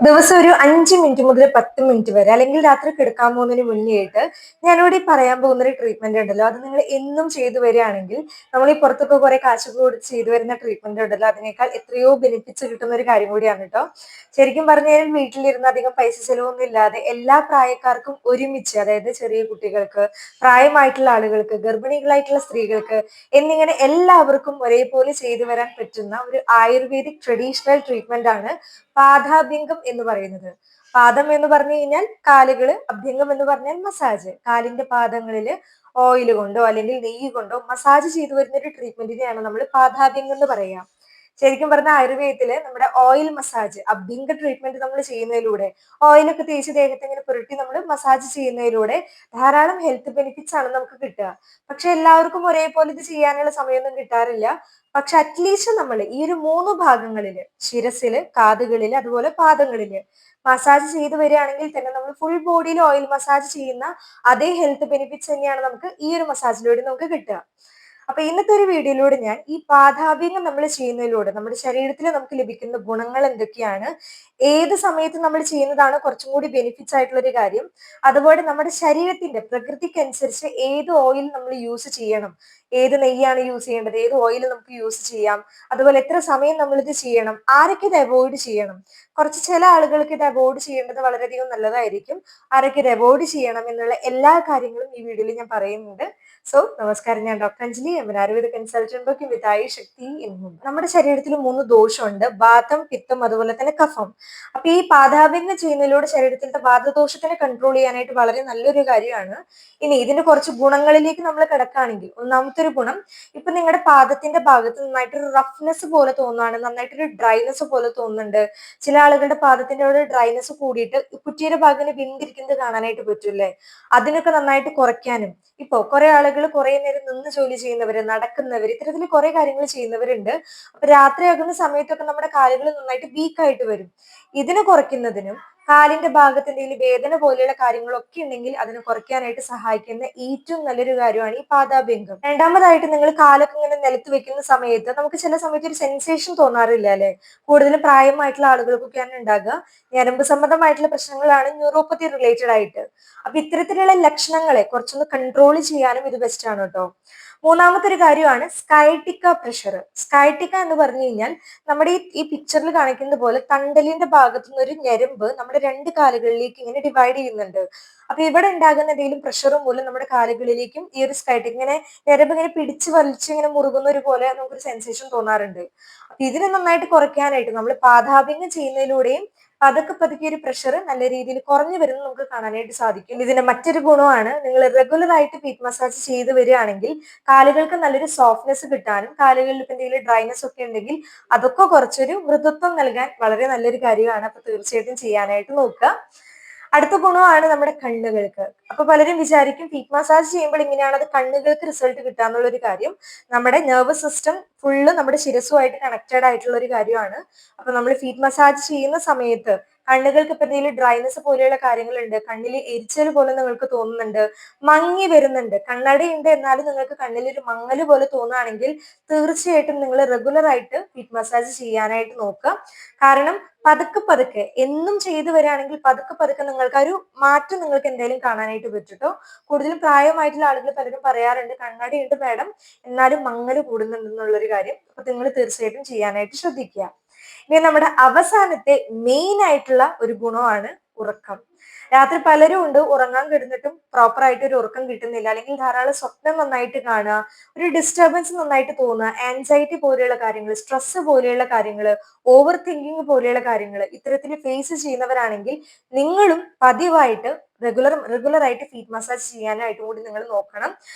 ദിവസം ഒരു 5 മിനിറ്റ് മുതൽ 10 മിനിറ്റ് വരെ അല്ലെങ്കിൽ രാത്രി കിടക്കാൻ പോകുന്നതിന് മുന്നേ ആയിട്ട് ഞാനിവിടെ ഈ പറയാൻ പോകുന്ന ഒരു ട്രീറ്റ്മെന്റ് ഉണ്ടല്ലോ, അത് നിങ്ങൾ എന്നും ചെയ്തു വരികയാണെങ്കിൽ നമ്മൾ ഈ പുറത്തൊക്കെ കുറെ കാശ് കൊടുത്ത് ചെയ്തു വരുന്ന ട്രീറ്റ്മെന്റ് ഉണ്ടല്ലോ, അതിനേക്കാൾ എത്രയോ ബെനിഫിറ്റ്സ് കിട്ടുന്ന ഒരു കാര്യം കൂടിയാണ് കേട്ടോ. ശരിക്കും പറഞ്ഞു കഴിഞ്ഞാൽ വീട്ടിലിരുന്ന് അധികം പൈസ ചെലവൊന്നും ഇല്ലാതെ എല്ലാ പ്രായക്കാർക്കും ഒരുമിച്ച്, അതായത് ചെറിയ കുട്ടികൾക്ക്, പ്രായമായിട്ടുള്ള ആളുകൾക്ക്, ഗർഭിണികളായിട്ടുള്ള സ്ത്രീകൾക്ക് എന്നിങ്ങനെ എല്ലാവർക്കും ഒരേപോലെ ചെയ്തു വരാൻ പറ്റുന്ന ഒരു ആയുർവേദിക് ട്രഡീഷണൽ ട്രീറ്റ്മെന്റ് ആണ് പാദാഭ്യംഗം എന്ന് പറയുന്നത്. പാദം എന്ന് പറഞ്ഞു കഴിഞ്ഞാൽ കാലുകള്, അഭ്യംഗം എന്ന് പറഞ്ഞാൽ മസാജ്. കാലിന്റെ പാദങ്ങളില് ഓയിൽ കൊണ്ടോ അല്ലെങ്കിൽ നെയ്യ് കൊണ്ടോ മസാജ് ചെയ്തു വരുന്ന ഒരു ട്രീറ്റ്മെന്റിനെയാണ് നമ്മൾ പാദാഭ്യംഗം എന്ന് പറയാം. ശരിക്കും പറഞ്ഞ ആയുർവേദത്തില് നമ്മുടെ ഓയിൽ മസാജ്, അഭ്യംഗ ട്രീറ്റ്മെന്റ് നമ്മൾ ചെയ്യുന്നതിലൂടെ, ഓയിലൊക്കെ തേച്ച് ദേഹത്ത് ഇങ്ങനെ പുരട്ടി നമ്മൾ മസാജ് ചെയ്യുന്നതിലൂടെ ധാരാളം ഹെൽത്ത് ബെനിഫിറ്റ്സ് ആണ് നമുക്ക് കിട്ടുക. പക്ഷെ എല്ലാവർക്കും ഒരേപോലെ ഇത് ചെയ്യാനുള്ള സമയമൊന്നും കിട്ടാറില്ല. പക്ഷെ അറ്റ്ലീസ്റ്റ് നമ്മൾ ഈ ഒരു 3 ഭാഗങ്ങളില്, ശിരസില്, കാതുകളില്, അതുപോലെ പാദങ്ങളില് മസാജ് ചെയ്ത് വരികയാണെങ്കിൽ തന്നെ നമ്മൾ ഫുൾ ബോഡിയിൽ ഓയിൽ മസാജ് ചെയ്യുന്ന അതേ ഹെൽത്ത് ബെനിഫിറ്റ്സ് തന്നെയാണ് നമുക്ക് ഈ ഒരു മസാജിലൂടെ നമുക്ക് കിട്ടുക. അപ്പൊ ഇന്നത്തെ ഒരു വീഡിയോയിലൂടെ ഞാൻ ഈ പാദാഭ്യംഗം നമ്മൾ ചെയ്യുന്നതിലൂടെ നമ്മുടെ ശരീരത്തിൽ നമുക്ക് ലഭിക്കുന്ന ഗുണങ്ങൾ എന്തൊക്കെയാണ്, ഏത് സമയത്ത് നമ്മൾ ചെയ്യുന്നതാണ് കുറച്ചും കൂടി ബെനിഫിറ്റ്സ് ആയിട്ടുള്ള ഒരു കാര്യം, അതുപോലെ നമ്മുടെ ശരീരത്തിന്റെ പ്രകൃതിക്കനുസരിച്ച് ഏത് ഓയിൽ നമ്മൾ യൂസ് ചെയ്യണം, ഏത് നെയ്യാണ് യൂസ് ചെയ്യേണ്ടത്, ഏത് ഓയിൽ നമുക്ക് യൂസ് ചെയ്യാം, അതുപോലെ എത്ര സമയം നമ്മൾ ഇത് ചെയ്യണം, ആരൊക്കെ ഇത് അവോയ്ഡ് ചെയ്യണം. കുറച്ച് ചില ആളുകൾക്ക് ഇത് അവോയ്ഡ് ചെയ്യേണ്ടത് വളരെയധികം നല്ലതായിരിക്കും. ആരൊക്കെ ഇത് അവോയ്ഡ് ചെയ്യണം എന്നുള്ള എല്ലാ കാര്യങ്ങളും ഈ വീഡിയോയിൽ ഞാൻ പറയുന്നുണ്ട്. സോ നമസ്കാരം, ഞാൻ doctor Anjali, Ayurveda consultant working with Ayush Shakti in Mumbai. നമ്മുടെ ശരീരത്തിൽ 3 ദോഷമുണ്ട്: വാതം, പിത്തം, അതുപോലെ തന്നെ കഫം. അപ്പൊ ഈ പാദാഭ്യംഗം ചെയ്യുന്നതിലൂടെ ശരീരത്തിലത്തെ വാതദോഷത്തിനെ കൺട്രോൾ ചെയ്യാനായിട്ട് വളരെ നല്ലൊരു കാര്യമാണ്. ഇനി ഇതിന്റെ കുറച്ച് ഗുണങ്ങളിലേക്ക് നമ്മൾ കിടക്കുകയാണെങ്കിൽ, ഒന്നാമത്തെ ഒരു ഗുണം, ഇപ്പൊ നിങ്ങളുടെ പാദത്തിന്റെ ഭാഗത്ത് നന്നായിട്ടൊരു റഫ്നെസ് പോലെ തോന്നുകയാണ്, നന്നായിട്ടൊരു ഡ്രൈനെസ് പോലെ തോന്നുന്നുണ്ട്. ചില ആളുകളുടെ പാദത്തിന്റെ അവിടെ ഡ്രൈനെസ് കൂടിയിട്ട് കുറ്റിയുടെ ഭാഗം വിണ്ടിരിക്കുന്നത് കാണാനായിട്ട് പറ്റൂല്ലേ, അതിനൊക്കെ നന്നായിട്ട് കുറയ്ക്കാനും, ഇപ്പോ കുറെ ആളുകൾ കുറെ നേരം നിന്ന് ജോലി ചെയ്യുന്നവര്, നടക്കുന്നവര്, ഇത്തരത്തിൽ കുറെ കാര്യങ്ങൾ ചെയ്യുന്നവരുണ്ട്. അപ്പൊ രാത്രിയാകുന്ന സമയത്തൊക്കെ നമ്മുടെ കാലുകൾ നന്നായിട്ട് വീക്ക് ആയിട്ട് വരും. ഇതിനെ കുറയ്ക്കുന്നതിനും കാലിന്റെ ഭാഗത്ത് എന്തെങ്കിലും വേദന പോലെയുള്ള കാര്യങ്ങളൊക്കെ ഉണ്ടെങ്കിൽ അതിനെ കുറയ്ക്കാനായിട്ട് സഹായിക്കുന്ന ഏറ്റവും നല്ലൊരു കാര്യമാണ് ഈ പാദാഭ്യംഗം. രണ്ടാമതായിട്ട്, നിങ്ങൾ കാലൊക്കെ ഇങ്ങനെ നിലത്ത് വെക്കുന്ന സമയത്ത് നമുക്ക് ചില സമയത്ത് ഒരു സെൻസേഷൻ തോന്നാറില്ല അല്ലെ? കൂടുതലും പ്രായമായിട്ടുള്ള ആളുകൾക്കൊക്കെയാണ് ഉണ്ടാകുക. ഞരമ്പ് സംബന്ധമായിട്ടുള്ള പ്രശ്നങ്ങളാണ് ന്യൂറോപ്പത്തി റിലേറ്റഡ് ആയിട്ട്. അപ്പൊ ഇത്തരത്തിലുള്ള ലക്ഷണങ്ങളെ കുറച്ചൊന്ന് കൺട്രോൾ ചെയ്യാനും ഇത് ബെസ്റ്റ് ആണ് കേട്ടോ. മൂന്നാമത്തെ ഒരു കാര്യമാണ് സ്കൈറ്റിക്ക പ്രഷർ. സ്കൈറ്റിക്ക എന്ന് പറഞ്ഞു കഴിഞ്ഞാൽ നമ്മുടെ ഈ പിക്ചറിൽ കാണിക്കുന്നത് പോലെ തണ്ടലിന്റെ ഭാഗത്തു നിന്ന് ഒരു ഞരമ്പ് നമ്മുടെ 2 കാലുകളിലേക്ക് ഇങ്ങനെ ഡിവൈഡ് ചെയ്യുന്നുണ്ട്. അപ്പൊ ഇവിടെ ഉണ്ടാകുന്ന എന്തെങ്കിലും പ്രഷർ മൂലം നമ്മുടെ കാലുകളിലേക്കും ഈ ഒരു സ്കൈറ്റിക് ഇങ്ങനെ ഞരമ്പ് ഇങ്ങനെ പിടിച്ച് വലിച്ച് ഇങ്ങനെ മുറുകുന്ന ഒരു പോലെ നമുക്കൊരു സെൻസേഷൻ തോന്നാറുണ്ട്. അപ്പൊ ഇതിനെ നന്നായിട്ട് കുറയ്ക്കാനായിട്ട് നമ്മൾ പാദാഭ്യംഗം ചെയ്യുന്നതിലൂടെയും പതുക്കെ പതുക്കെ ഒരു പ്രഷർ നല്ല രീതിയിൽ കുറഞ്ഞു വരുന്നത് നമുക്ക് കാണാനായിട്ട് സാധിക്കും. ഇതിന്റെ മറ്റൊരു ഗുണമാണ്, നിങ്ങൾ റെഗുലർ ആയിട്ട് ഫീറ്റ് മസാജ് ചെയ്ത് വരികയാണെങ്കിൽ കാലുകൾക്ക് നല്ലൊരു സോഫ്റ്റ്നെസ് കിട്ടാനും, കാലുകളിൽ ഇപ്പൊ എന്തെങ്കിലും ഡ്രൈനെസ് ഒക്കെ ഉണ്ടെങ്കിൽ അതൊക്കെ കുറച്ചൊരു മൃദുത്വം നൽകാൻ വളരെ നല്ലൊരു കാര്യമാണ്. അപ്പൊ തീർച്ചയായിട്ടും ചെയ്യാനായിട്ട് നോക്കുക. അടുത്ത ഗുണമാണ് നമ്മുടെ കണ്ണുകൾക്ക്. അപ്പൊ പലരും വിചാരിക്കും ഫീറ്റ് മസാജ് ചെയ്യുമ്പോൾ ഇങ്ങനെയാണ് അത് കണ്ണുകൾക്ക് റിസൾട്ട് കിട്ടാന്നുള്ള ഒരു കാര്യം. നമ്മുടെ നെർവസ് സിസ്റ്റം ഫുള്ള് നമ്മുടെ ശിരസുമായിട്ട് കണക്റ്റഡ് ആയിട്ടുള്ള ഒരു കാര്യമാണ്. അപ്പൊ നമ്മൾ ഫീറ്റ് മസാജ് ചെയ്യുന്ന സമയത്ത് കണ്ണുകൾക്ക് ഇപ്പൊ എന്തെങ്കിലും ഡ്രൈനെസ് പോലെയുള്ള കാര്യങ്ങളുണ്ട്, കണ്ണിൽ എരിച്ചൽ പോലെ നിങ്ങൾക്ക് തോന്നുന്നുണ്ട്, മങ്ങി വരുന്നുണ്ട്, കണ്ണടയുണ്ട് എന്നാലും നിങ്ങൾക്ക് കണ്ണിൽ ഒരു മങ്ങല് പോലെ തോന്നുകയാണെങ്കിൽ തീർച്ചയായിട്ടും നിങ്ങൾ റെഗുലർ ആയിട്ട് ഫീറ്റ് മസാജ് ചെയ്യാനായിട്ട് നോക്കുക. കാരണം പതുക്കെ പതുക്കെ എന്നും ചെയ്തു വരികയാണെങ്കിൽ പതുക്കെ പതുക്കെ നിങ്ങൾക്ക് ഒരു മാറ്റം നിങ്ങൾക്ക് എന്തായാലും കാണാനായിട്ട് പറ്റുട്ടോ. കൂടുതലും പ്രായമായിട്ടുള്ള ആളുകൾ പലരും പറയാറുണ്ട് കണ്ണടയുണ്ട് മാഡം എന്നാലും മങ്ങല് കൂടുന്നുണ്ടെന്നുള്ളൊരു കാര്യം. അപ്പൊ നിങ്ങൾ തീർച്ചയായിട്ടും ചെയ്യാനായിട്ട് ശ്രദ്ധിക്കുക. ഇനി നമ്മുടെ അവസാനത്തെ മെയിൻ ആയിട്ടുള്ള ഒരു ഗുണമാണ് ഉറക്കം. രാത്രി പലരും ഉണ്ട് ഉറങ്ങാൻ കിടന്നിട്ടും പ്രോപ്പർ ആയിട്ട് ഒരു ഉറക്കം കിട്ടുന്നില്ല, അല്ലെങ്കിൽ ധാരാളം സ്വപ്നം നന്നായിട്ട് കാണുക, ഒരു ഡിസ്റ്റർബൻസ് നന്നായിട്ട് തോന്നുക, ആൻസൈറ്റി പോലെയുള്ള കാര്യങ്ങൾ, സ്ട്രെസ് പോലെയുള്ള കാര്യങ്ങൾ, ഓവർ തിങ്കിങ് പോലെയുള്ള കാര്യങ്ങൾ ഇത്തരത്തിൽ ഫേസ് ചെയ്യുന്നവരാണെങ്കിൽ നിങ്ങളും പതിവായിട്ട് റെഗുലർ ആയിട്ട് ഫീറ്റ് മസാജ് ചെയ്യാനായിട്ട് കൂടി നിങ്ങൾ നോക്കണം.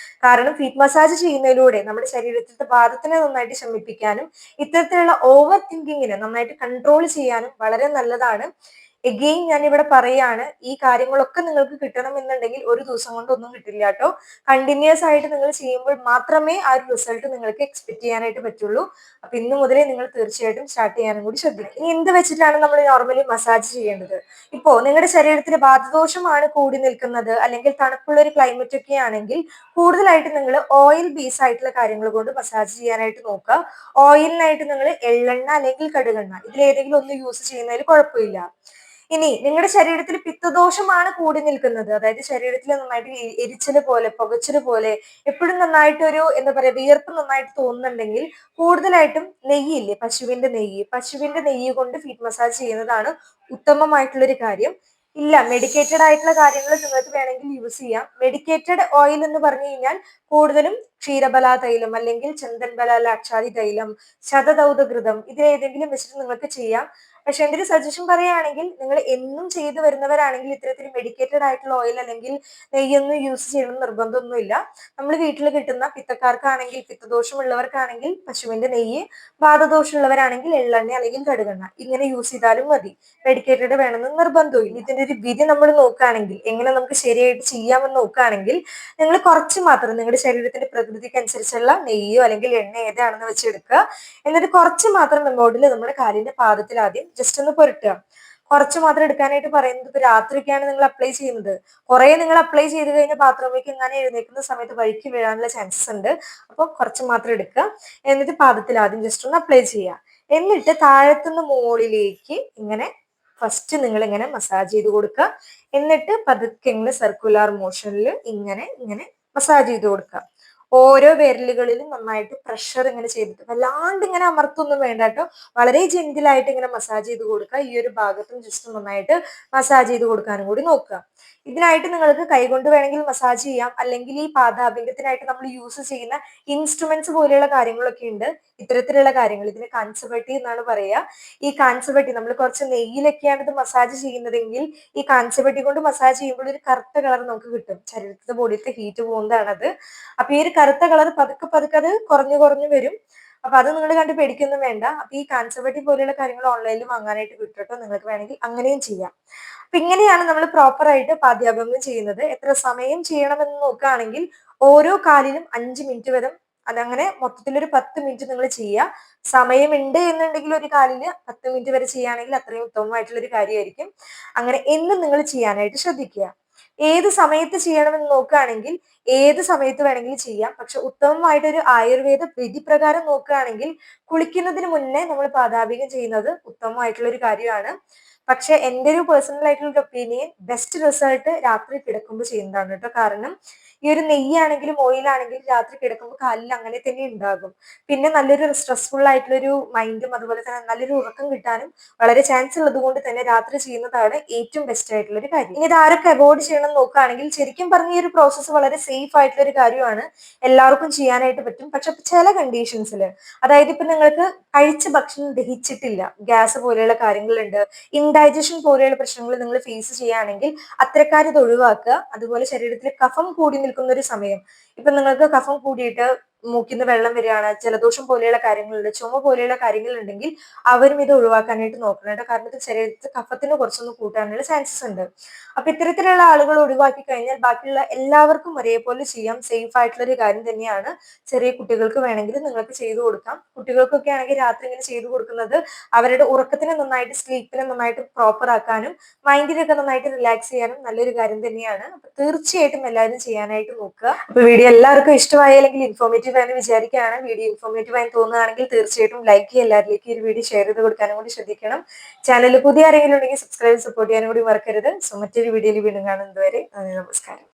കാരണം ഫീറ്റ് മസാജ് ചെയ്യുന്നതിലൂടെ നമ്മുടെ ശരീരത്തിലെ വാദത്തിനെ നന്നായിട്ട് ശമിപ്പിക്കാനും ഇത്തരത്തിലുള്ള ഓവർ തിങ്കിങ്ങിനെ നന്നായിട്ട് കൺട്രോൾ ചെയ്യാനും വളരെ നല്ലതാണ്. എഗെയിൻ ഞാൻ ഇവിടെ പറയാണ്, ഈ കാര്യങ്ങളൊക്കെ നിങ്ങൾക്ക് കിട്ടണം എന്നുണ്ടെങ്കിൽ ഒരു ദിവസം കൊണ്ട് ഒന്നും കിട്ടില്ല കേട്ടോ. കണ്ടിന്യൂസ് ആയിട്ട് നിങ്ങൾ ചെയ്യുമ്പോൾ മാത്രമേ ആ ഒരു റിസൾട്ട് നിങ്ങൾക്ക് എക്സ്പെക്ട് ചെയ്യാനായിട്ട് പറ്റുള്ളൂ. അപ്പൊ ഇന്ന് മുതലേ നിങ്ങൾ തീർച്ചയായിട്ടും സ്റ്റാർട്ട് ചെയ്യാനും കൂടി ശ്രദ്ധിക്കുക. ഇനി എന്ത് വെച്ചിട്ടാണ് നമ്മൾ നോർമലി മസാജ് ചെയ്യേണ്ടത്? ഇപ്പോ നിങ്ങളുടെ ശരീരത്തിൽ വാതദോഷമാണ് കൂടി നിൽക്കുന്നത്, അല്ലെങ്കിൽ തണുപ്പുള്ള ഒരു ക്ലൈമറ്റ് ഒക്കെ ആണെങ്കിൽ കൂടുതലായിട്ട് നിങ്ങൾ ഓയിൽ ബേസ് ആയിട്ടുള്ള കാര്യങ്ങൾ കൊണ്ട് മസാജ് ചെയ്യാനായിട്ട് നോക്കുക. ഓയിലിനായിട്ട് നിങ്ങൾ എള്ളെണ്ണ അല്ലെങ്കിൽ കടുകെണ്ണ ഇതിലേതെങ്കിലും ഒന്ന് യൂസ് ചെയ്യുന്നതിൽ കുഴപ്പമില്ല. ഇനി നിങ്ങളുടെ ശരീരത്തിൽ പിത്തദോഷമാണ് കൂടി നിൽക്കുന്നത്, അതായത് ശരീരത്തിൽ നന്നായിട്ട് എരിച്ചല് പോലെ പുകച്ചല് പോലെ എപ്പോഴും നന്നായിട്ടൊരു എന്താ പറയാ വിയർപ്പ് നന്നായിട്ട് തോന്നുന്നുണ്ടെങ്കിൽ കൂടുതലായിട്ടും നെയ്യില്ലേ, പശുവിന്റെ നെയ്യ് കൊണ്ട് ഫീറ്റ് മസാജ് ചെയ്യുന്നതാണ് ഉത്തമമായിട്ടുള്ളൊരു കാര്യം. ഇല്ല, മെഡിക്കേറ്റഡ് ആയിട്ടുള്ള കാര്യങ്ങൾ നിങ്ങൾക്ക് വേണമെങ്കിൽ യൂസ് ചെയ്യാം. മെഡിക്കേറ്റഡ് ഓയിൽ എന്ന് പറഞ്ഞു കഴിഞ്ഞാൽ കൂടുതലും ക്ഷീരബല തൈലം അല്ലെങ്കിൽ ചന്ദൻബല ലാക്ഷാദി തൈലം, ശതദൗതഘൃതം, ഇതിലേതെങ്കിലും വെച്ചിട്ട് നിങ്ങൾക്ക് ചെയ്യാം. പക്ഷെ എന്റെ ഒരു സജഷൻ പറയുകയാണെങ്കിൽ നിങ്ങൾ എന്നും ചെയ്തു വരുന്നവരാണെങ്കിൽ ഇത്തരത്തിൽ മെഡിക്കേറ്റഡ് ആയിട്ടുള്ള ഓയിൽ അല്ലെങ്കിൽ നെയ്യൊന്നും യൂസ് ചെയ്യണം നിർബന്ധമൊന്നുമില്ല. നമ്മൾ വീട്ടിൽ കിട്ടുന്ന പിത്തക്കാർക്കാണെങ്കിൽ, പിത്തദോഷമുള്ളവർക്കാണെങ്കിൽ പശുവിന്റെ നെയ്യ്, വാതദോഷമുള്ളവരാണെങ്കിൽ എള്ളെണ്ണ അല്ലെങ്കിൽ കടുകെണ്ണ, ഇങ്ങനെ യൂസ് ചെയ്താലും മതി. മെഡിക്കേറ്റഡ് വേണമെന്ന് നിർബന്ധമില്ല. ഇതിന്റെ ഒരു വിധി നമ്മൾ നോക്കുകയാണെങ്കിൽ, എങ്ങനെ നമുക്ക് ശരിയായിട്ട് ചെയ്യാമെന്ന് നോക്കുകയാണെങ്കിൽ, നിങ്ങൾ കുറച്ച് മാത്രം നിങ്ങളുടെ ശരീരത്തിന്റെ പ്രകൃതിക്ക് അനുസരിച്ചുള്ള നെയ്യോ അല്ലെങ്കിൽ എണ്ണ ഏതാണെന്ന് വെച്ചെടുക്കുക. എന്നിട്ട് കുറച്ച് മാത്രം മെമ്മോഡിൽ നമ്മുടെ കാലിന്റെ പാദത്തിൽ ആദ്യം ജസ്റ്റ് ഒന്ന് പുരട്ടുക. കുറച്ച് മാത്രം എടുക്കാനായിട്ട് പറയുന്നത്, ഇപ്പൊ രാത്രിയൊക്കെയാണ് നിങ്ങൾ അപ്ലൈ ചെയ്യുന്നത്, കുറെ നിങ്ങൾ അപ്ലൈ ചെയ്ത് കഴിഞ്ഞാൽ ബാത്റൂമിലേക്ക് ഇങ്ങനെ എഴുന്നേൽക്കുന്ന സമയത്ത് വഴിക്ക് വീഴാനുള്ള ചാൻസസ് ഉണ്ട്. അപ്പോൾ കുറച്ച് മാത്രം എടുക്കുക. എന്നിട്ട് പാദത്തിൽ ആദ്യം ജസ്റ്റ് ഒന്ന് അപ്ലൈ ചെയ്യുക. എന്നിട്ട് താഴത്തുനിന്ന് മുകളിലേക്ക് ഇങ്ങനെ ഫസ്റ്റ് നിങ്ങൾ ഇങ്ങനെ മസാജ് ചെയ്ത് കൊടുക്കുക. എന്നിട്ട് പതുക്കെ ഇങ്ങനെ സർക്കുലർ മോഷനിൽ ഇങ്ങനെ ഇങ്ങനെ മസാജ് ചെയ്ത് കൊടുക്കുക. ഓരോ വിരലുകളിലും നന്നായിട്ട് പ്രഷർ ഇങ്ങനെ ചെയ്തിട്ട്, വല്ലാണ്ട് ഇങ്ങനെ അമർത്തൊന്നും വേണ്ട കേട്ടോ, വളരെ ജെന്റിലായിട്ട് ഇങ്ങനെ മസാജ് ചെയ്ത് കൊടുക്കുക. ഈ ഒരു ഭാഗത്തും ജസ്റ്റ് നന്നായിട്ട് മസാജ് ചെയ്ത് കൊടുക്കാനും കൂടി നോക്കുക. ഇതിനായിട്ട് നിങ്ങൾക്ക് കൈകൊണ്ട് വേണമെങ്കിൽ മസാജ് ചെയ്യാം, അല്ലെങ്കിൽ ഈ പാദാഭിംഗത്തിനായിട്ട് നമ്മൾ യൂസ് ചെയ്യുന്ന ഇൻസ്ട്രുമെന്റ്സ് പോലെയുള്ള കാര്യങ്ങളൊക്കെ ഉണ്ട്. ഇത്തരത്തിലുള്ള കാര്യങ്ങൾ, ഇതിന് കാൻസവട്ടി എന്നാണ് പറയുക. ഈ കാൻസവട്ടി നമ്മൾ കുറച്ച് നെയ്യിലൊക്കെയാണ് ഇത് മസാജ് ചെയ്യുന്നതെങ്കിൽ ഈ കാൻസവട്ടി കൊണ്ട് മസാജ് ചെയ്യുമ്പോൾ ഒരു കറുത്ത കളർ നമുക്ക് കിട്ടും. ശരീരത്തിന്റെ ബോഡിയിലത്തെ ഹീറ്റ് പോകുന്നതാണത്. അപ്പൊ ഈ ഒരു കറുത്ത കളർ പതുക്കെ പതുക്കെ അത് കുറഞ്ഞു കുറഞ്ഞു വരും. അപ്പൊ അത് നിങ്ങൾ കണ്ട് പേടിക്കൊന്നും വേണ്ട. അപ്പൊ ഈ കാൻസവട്ടി പോലെയുള്ള കാര്യങ്ങൾ ഓൺലൈനിൽ വാങ്ങാനായിട്ട് കിട്ടും. നിങ്ങൾക്ക് വേണമെങ്കിൽ അങ്ങനെയും ചെയ്യാം. അപ്പൊ ഇങ്ങനെയാണ് നമ്മൾ പ്രോപ്പർ ആയിട്ട് പാദ്യാഭംഗം ചെയ്യുന്നത്. എത്ര സമയം ചെയ്യണമെന്ന് നോക്കുകയാണെങ്കിൽ ഓരോ കാലിലും 5 മിനിറ്റ് വരെ, അതങ്ങനെ മൊത്തത്തിലൊരു 10 മിനിറ്റ് നിങ്ങൾ ചെയ്യുക. സമയമുണ്ട് എന്നുണ്ടെങ്കിൽ ഒരു കാലില് 10 മിനിറ്റ് വരെ ചെയ്യുകയാണെങ്കിൽ അത്രയും ഉത്തമമായിട്ടുള്ള ഒരു കാര്യമായിരിക്കും. അങ്ങനെ എന്നും നിങ്ങൾ ചെയ്യാനായിട്ട് ശ്രദ്ധിക്കുക. ഏത് സമയത്ത് ചെയ്യണമെന്ന് നോക്കുകയാണെങ്കിൽ ഏത് സമയത്ത് വേണമെങ്കിലും ചെയ്യാം. പക്ഷെ ഉത്തമമായിട്ട് ഒരു ആയുർവേദ വിധി പ്രകാരം നോക്കുകയാണെങ്കിൽ കുളിക്കുന്നതിന് മുന്നേ നമ്മൾ പാദാഭികം ചെയ്യുന്നത് ഉത്തമമായിട്ടുള്ള ഒരു കാര്യമാണ്. പക്ഷെ എൻ്റെ ഒരു പേഴ്സണൽ ആയിട്ടുള്ള ഒരു ഒപ്പീനിയൻ, ബെസ്റ്റ് റിസൾട്ട് രാത്രി കിടക്കുമ്പോൾ ചെയ്യുന്നതാണ് കേട്ടോ. കാരണം ഈ ഒരു നെയ്യാണെങ്കിലും ഓയിലാണെങ്കിലും രാത്രി കിടക്കുമ്പോൾ കാലിൽ അങ്ങനെ തന്നെ ഉണ്ടാകും. പിന്നെ നല്ലൊരു സ്ട്രെസ്ഫുൾ ആയിട്ടുള്ള ഒരു മൈൻഡും അതുപോലെ തന്നെ നല്ലൊരു ഉറക്കം കിട്ടാനും വളരെ ചാൻസ് ഉള്ളത് കൊണ്ട് തന്നെ രാത്രി ചെയ്യുന്നതാണ് ഏറ്റവും ബെസ്റ്റ് ആയിട്ടുള്ള ഒരു കാര്യം. ഇനി ഇത് ആരൊക്കെ അവോയ്ഡ് ചെയ്യണം എന്ന് നോക്കുകയാണെങ്കിൽ, ശരിക്കും പറഞ്ഞ ഈ ഒരു പ്രോസസ്സ് വളരെ സേഫ് ആയിട്ടുള്ള ഒരു കാര്യമാണ്, എല്ലാവർക്കും ചെയ്യാനായിട്ട് പറ്റും. പക്ഷെ ചില കണ്ടീഷൻസിൽ, അതായത് ഇപ്പൊ നിങ്ങൾക്ക് കഴിച്ച ഭക്ഷണം ദഹിച്ചിട്ടില്ല, ഗ്യാസ് പോലെയുള്ള കാര്യങ്ങളുണ്ട്, ഇൻഡൈജഷൻ പോലെയുള്ള പ്രശ്നങ്ങൾ നിങ്ങൾ ഫേസ് ചെയ്യുകയാണെങ്കിൽ അത്തരക്കാർ ഇത് ഒഴിവാക്കുക. അതുപോലെ ശരീരത്തിൽ കഫം കൂടി നിൽക്കുന്ന ഒരു സമയം, ഇപ്പൊ നിങ്ങൾക്ക് കഫം കൂടിയിട്ട് മൂക്കിന്ന് വെള്ളം വരികയാണ്, ജലദോഷം പോലെയുള്ള കാര്യങ്ങളുണ്ട്, ചുമ പോലെയുള്ള കാര്യങ്ങളുണ്ടെങ്കിൽ അവരും ഇത് ഒഴിവാക്കാനായിട്ട് നോക്കണം കേട്ടോ. കാരണം ഇത് ശരീരത്തിൽ കഫത്തിന് കുറച്ചൊന്ന് കൂട്ടാനുള്ള ചാൻസസ് ഉണ്ട്. അപ്പൊ ഇത്തരത്തിലുള്ള ആളുകൾ ഒഴിവാക്കി കഴിഞ്ഞാൽ ബാക്കിയുള്ള എല്ലാവർക്കും ഒരേപോലെ ചെയ്യാം. സേഫ് ആയിട്ടുള്ള ഒരു കാര്യം തന്നെയാണ്. ചെറിയ കുട്ടികൾക്ക് വേണമെങ്കിൽ നിങ്ങൾക്ക് ചെയ്തു കൊടുക്കാം. കുട്ടികൾക്കൊക്കെ ആണെങ്കിൽ രാത്രി ഇങ്ങനെ ചെയ്തു കൊടുക്കുന്നത് അവരുടെ ഉറക്കത്തിനെ നന്നായിട്ട്, സ്ലീപ്പിനെ നന്നായിട്ട് പ്രോപ്പർ ആക്കാനും മൈൻഡിനൊക്കെ നന്നായിട്ട് റിലാക്സ് ചെയ്യാനും നല്ലൊരു കാര്യം തന്നെയാണ്. അപ്പൊ തീർച്ചയായിട്ടും എല്ലാവരും ചെയ്യാനായിട്ട് നോക്കുക. അപ്പൊ വീഡിയോ എല്ലാവർക്കും ഇഷ്ടമായി അല്ലെങ്കിൽ ഇൻഫോർമേറ്റീവ് ആണെന്ന് വിചാരിക്കുകയാണ്. വീഡിയോ ഇൻഫോർമേറ്റീവ് ആയി തോന്നുകയാണെങ്കിൽ തീർച്ചയായിട്ടും ലൈക്ക് ചെയ്യുക, എല്ലാവരിലേക്കും ഈ ഒരു വീഡിയോ ഷെയർ ചെയ്ത് കൊടുക്കാനും കൂടി ശ്രദ്ധിക്കണം. ചാനൽ പുതിയ ആരെങ്കിലും ഉണ്ടെങ്കിൽ സബ്സ്ക്രൈബ് സപ്പോർട്ട് ചെയ്യാനും കൂടി മറക്കരുത്. സോ മറ്റൊരു വീഡിയോയിൽ വീണ്ടും കാണുന്നത് വരെ നന്ദി, നമസ്കാരം.